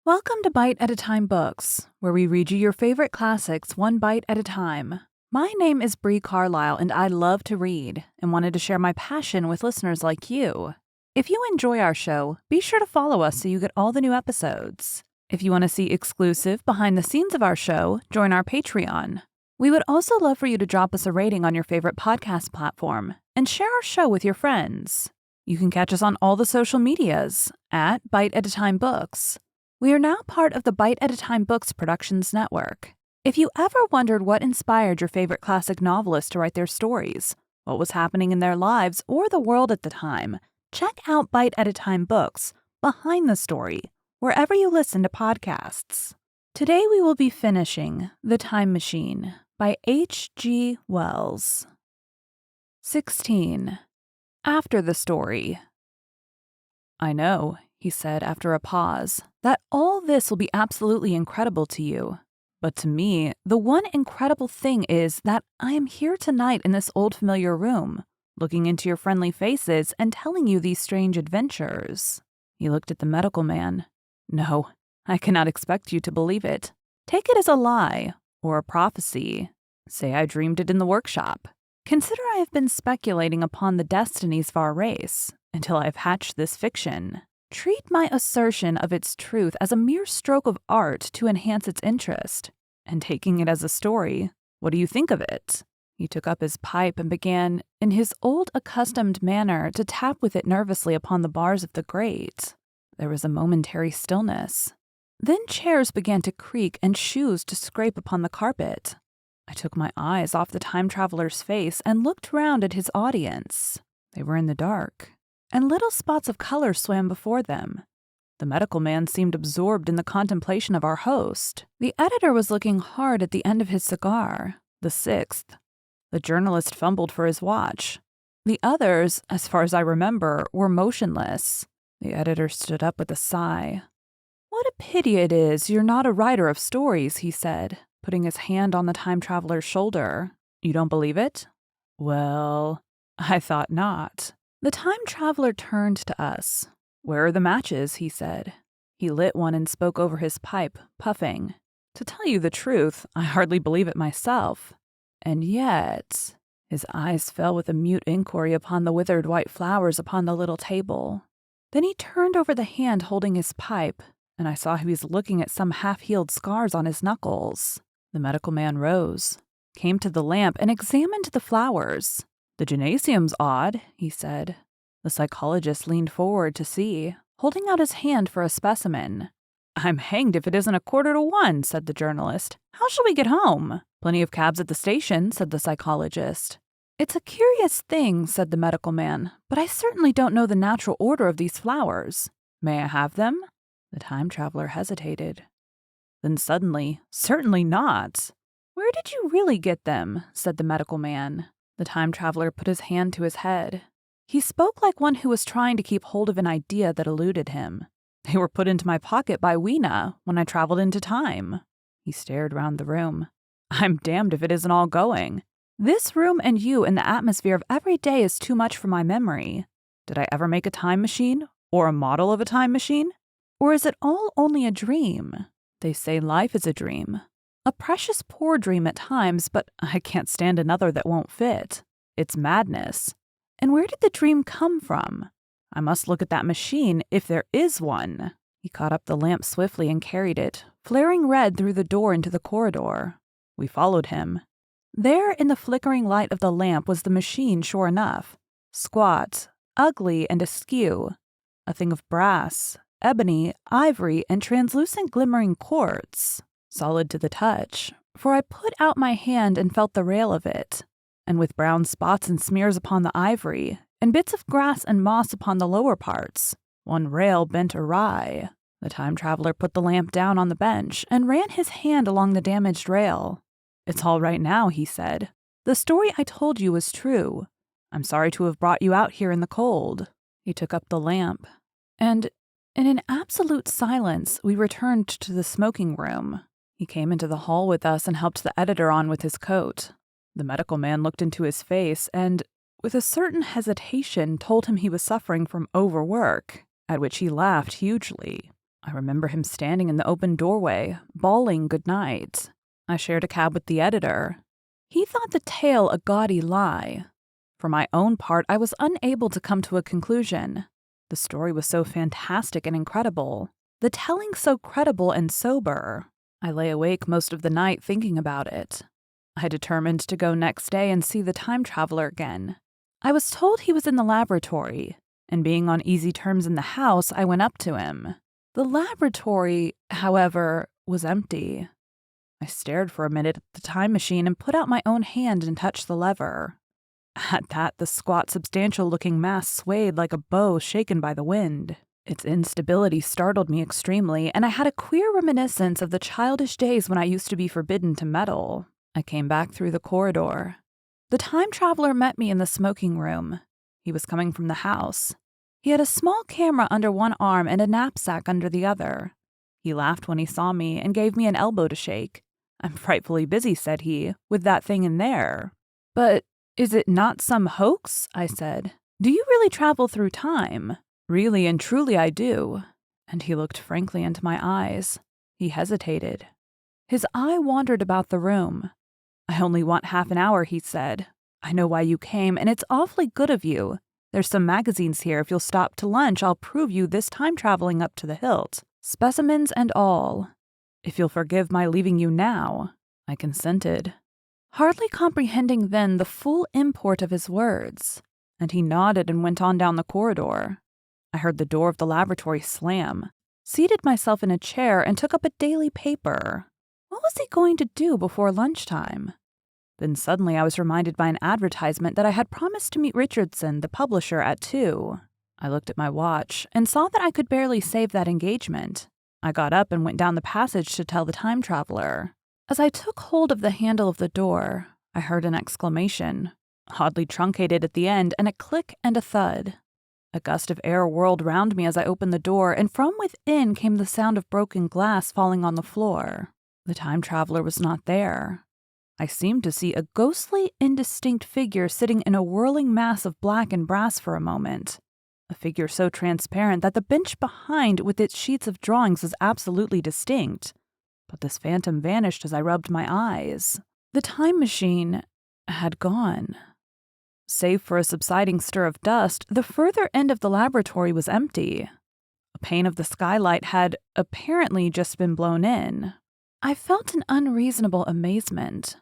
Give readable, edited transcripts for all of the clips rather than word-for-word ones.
Welcome to Bite at a Time Books, where we read you your favorite classics one bite at a time. My name is Bree Carlile, and I love to read and wanted to share my passion with listeners like you. If you enjoy our show, be sure to follow us so you get all the new episodes. If you want to see exclusive behind the scenes of our show, join our Patreon. We would also love for you to drop us a rating on your favorite podcast platform and share our show with your friends. You can catch us on all the social medias at Bite at a Time Books. We are now part of the Bite at a Time Books Productions Network. If you ever wondered what inspired your favorite classic novelist to write their stories, what was happening in their lives or the world at the time, check out Bite at a Time Books, Behind the Story, wherever you listen to podcasts. Today we will be finishing The Time Machine by H.G. Wells. 16. After the Story. I know, he said after a pause, that all this will be absolutely incredible to you. But to me, the one incredible thing is that I am here tonight in this old familiar room, looking into your friendly faces and telling you these strange adventures. He looked at the medical man. No, I cannot expect you to believe it. Take it as a lie, or a prophecy. Say I dreamed it in the workshop. Consider I have been speculating upon the destinies of our race until I have hatched this fiction. Treat my assertion of its truth as a mere stroke of art to enhance its interest. And taking it as a story, what do you think of it? He took up his pipe and began, in his old accustomed manner, to tap with it nervously upon the bars of the grate. There was a momentary stillness. Then chairs began to creak and shoes to scrape upon the carpet. I took my eyes off the time traveler's face and looked round at his audience. They were in the dark, and little spots of color swam before them. The medical man seemed absorbed in the contemplation of our host. The editor was looking hard at the end of his cigar, the sixth. The journalist fumbled for his watch. The others, as far as I remember, were motionless. The editor stood up with a sigh. What a pity it is you're not a writer of stories, he said, putting his hand on the time traveler's shoulder. You don't believe it? Well, I thought not. The time traveler turned to us. Where are the matches? He said. He lit one and spoke over his pipe, puffing. To tell you the truth, I hardly believe it myself. And yet, his eyes fell with a mute inquiry upon the withered white flowers upon the little table. Then he turned over the hand holding his pipe, and I saw he was looking at some half-healed scars on his knuckles. The medical man rose, came to the lamp, and examined the flowers. The gymnasium's odd, he said. The psychologist leaned forward to see, holding out his hand for a specimen. I'm hanged if it isn't 1:45, said the journalist. How shall we get home? Plenty of cabs at the station, said the psychologist. It's a curious thing, said the medical man, but I certainly don't know the natural order of these flowers. May I have them? The time traveler hesitated. Then suddenly, certainly not. Where did you really get them? Said the medical man. The time traveler put his hand to his head. He spoke like one who was trying to keep hold of an idea that eluded him. They were put into my pocket by Weena when I traveled into time. He stared round the room. I'm damned if it isn't all going. This room and you and the atmosphere of every day is too much for my memory. Did I ever make a time machine? Or a model of a time machine? Or is it all only a dream? They say life is a dream. A precious poor dream at times, but I can't stand another that won't fit. It's madness. And where did the dream come from? I must look at that machine, if there is one. He caught up the lamp swiftly and carried it, flaring red through the door into the corridor. We followed him. There, in the flickering light of the lamp, was the machine, sure enough. Squat, ugly, and askew. A thing of brass, ebony, ivory, and translucent glimmering quartz. Solid to the touch, for I put out my hand and felt the rail of it, and with brown spots and smears upon the ivory, and bits of grass and moss upon the lower parts, one rail bent awry. The time traveler put the lamp down on the bench and ran his hand along the damaged rail. It's all right now, he said. The story I told you was true. I'm sorry to have brought you out here in the cold. He took up the lamp, and in an absolute silence, we returned to the smoking room. He came into the hall with us and helped the editor on with his coat. The medical man looked into his face and, with a certain hesitation, told him he was suffering from overwork, at which he laughed hugely. I remember him standing in the open doorway, bawling goodnight. I shared a cab with the editor. He thought the tale a gaudy lie. For my own part, I was unable to come to a conclusion. The story was so fantastic and incredible, the telling so credible and sober. I lay awake most of the night thinking about it. I determined to go next day and see the time traveler again. I was told he was in the laboratory, and being on easy terms in the house, I went up to him. The laboratory, however, was empty. I stared for a minute at the time machine and put out my own hand and touched the lever. At that, the squat, substantial-looking mass swayed like a bow shaken by the wind. Its instability startled me extremely, and I had a queer reminiscence of the childish days when I used to be forbidden to meddle. I came back through the corridor. The time traveler met me in the smoking room. He was coming from the house. He had a small camera under one arm and a knapsack under the other. He laughed when he saw me and gave me an elbow to shake. "I'm frightfully busy," said he, "with that thing in there." "But is it not some hoax?" I said. "Do you really travel through time?" "Really and truly I do." And he looked frankly into my eyes. He hesitated. His eye wandered about the room. "I only want half an hour," he said. "I know why you came, and it's awfully good of you. There's some magazines here. If you'll stop to lunch, I'll prove you this time traveling up to the hilt. Specimens and all. If you'll forgive my leaving you now." I consented, hardly comprehending then the full import of his words, and he nodded and went on down the corridor. I heard the door of the laboratory slam, seated myself in a chair, and took up a daily paper. What was he going to do before lunchtime? Then suddenly I was reminded by an advertisement that I had promised to meet Richardson, the publisher, at 2. I looked at my watch and saw that I could barely save that engagement. I got up and went down the passage to tell the time traveler. As I took hold of the handle of the door, I heard an exclamation, oddly truncated at the end, and a click and a thud. A gust of air whirled round me as I opened the door, and from within came the sound of broken glass falling on the floor. The time traveler was not there. I seemed to see a ghostly, indistinct figure sitting in a whirling mass of black and brass for a moment. A figure so transparent that the bench behind with its sheets of drawings was absolutely distinct. But this phantom vanished as I rubbed my eyes. The time machine had gone. Save for a subsiding stir of dust, the further end of the laboratory was empty. A pane of the skylight had apparently just been blown in. I felt an unreasonable amazement.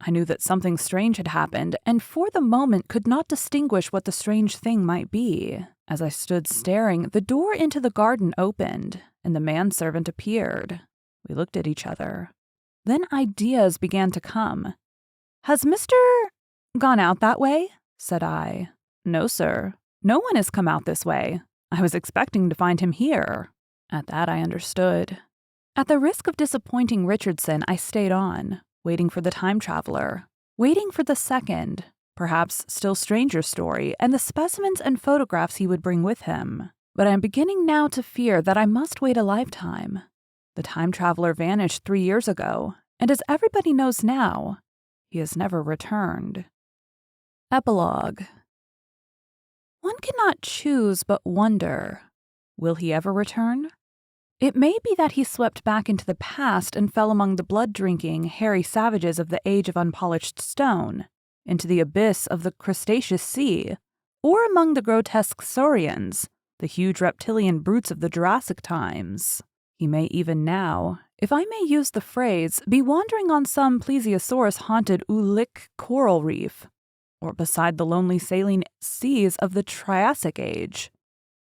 I knew that something strange had happened, and for the moment could not distinguish what the strange thing might be. As I stood staring, the door into the garden opened, and the manservant appeared. We looked at each other. Then ideas began to come. "Has Mr. gone out that way?" said I. "No, sir. No one has come out this way. I was expecting to find him here." At that I understood. At the risk of disappointing Richardson, I stayed on, waiting for the time traveler, waiting for the second, perhaps still stranger story, and the specimens and photographs he would bring with him. But I am beginning now to fear that I must wait a lifetime. The time traveler vanished 3 years ago, and as everybody knows now, he has never returned. Epilogue. One cannot choose but wonder, will he ever return? It may be that he swept back into the past and fell among the blood-drinking, hairy savages of the age of unpolished stone, into the abyss of the Cretaceous Sea, or among the grotesque saurians, the huge reptilian brutes of the Jurassic times. He may even now, if I may use the phrase, be wandering on some plesiosaurus-haunted Ulick coral reef, or beside the lonely saline seas of the Triassic Age.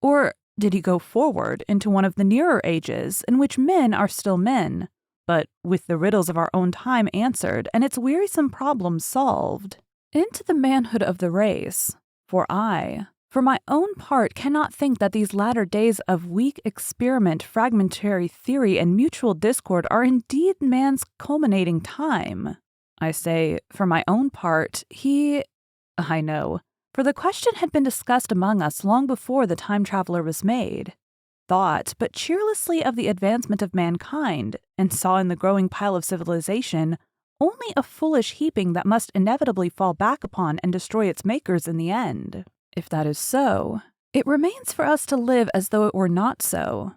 Or did he go forward into one of the nearer ages in which men are still men, but with the riddles of our own time answered and its wearisome problems solved? Into the manhood of the race, for I, for my own part, cannot think that these latter days of weak experiment, fragmentary theory, and mutual discord are indeed man's culminating time. I say, for my own part, I know, for the question had been discussed among us long before the time traveler was made, thought but cheerlessly of the advancement of mankind, and saw in the growing pile of civilization only a foolish heaping that must inevitably fall back upon and destroy its makers in the end. If that is so, it remains for us to live as though it were not so.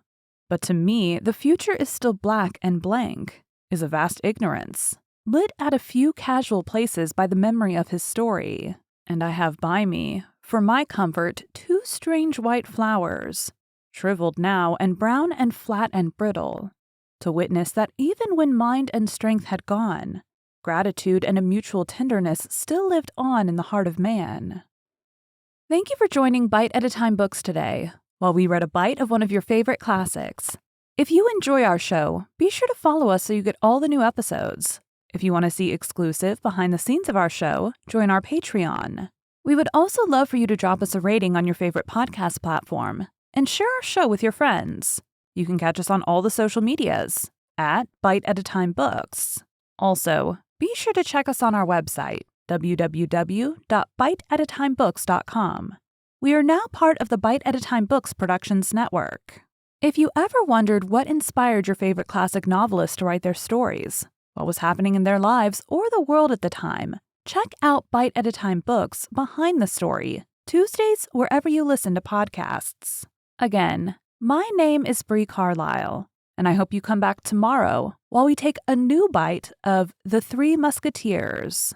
But to me, the future is still black and blank, is a vast ignorance, lit at a few casual places by the memory of his story. And I have by me, for my comfort, 2 strange white flowers, shriveled now and brown and flat and brittle, to witness that even when mind and strength had gone, gratitude and a mutual tenderness still lived on in the heart of man. Thank you for joining Bite at a Time Books today, while we read a bite of one of your favorite classics. If you enjoy our show, be sure to follow us so you get all the new episodes. If you want to see exclusive behind the scenes of our show, join our Patreon. We would also love for you to drop us a rating on your favorite podcast platform and share our show with your friends. You can catch us on all the social medias at Bite at a Time Books. Also, be sure to check us on our website, www.biteatatimebooks.com. We are now part of the Bite at a Time Books Productions Network. If you ever wondered what inspired your favorite classic novelists to write their stories, what was happening in their lives or the world at the time, check out Bite at a Time Books Behind the Story, Tuesdays wherever you listen to podcasts. Again, my name is Bree Carlile, and I hope you come back tomorrow while we take a new bite of The Three Musketeers.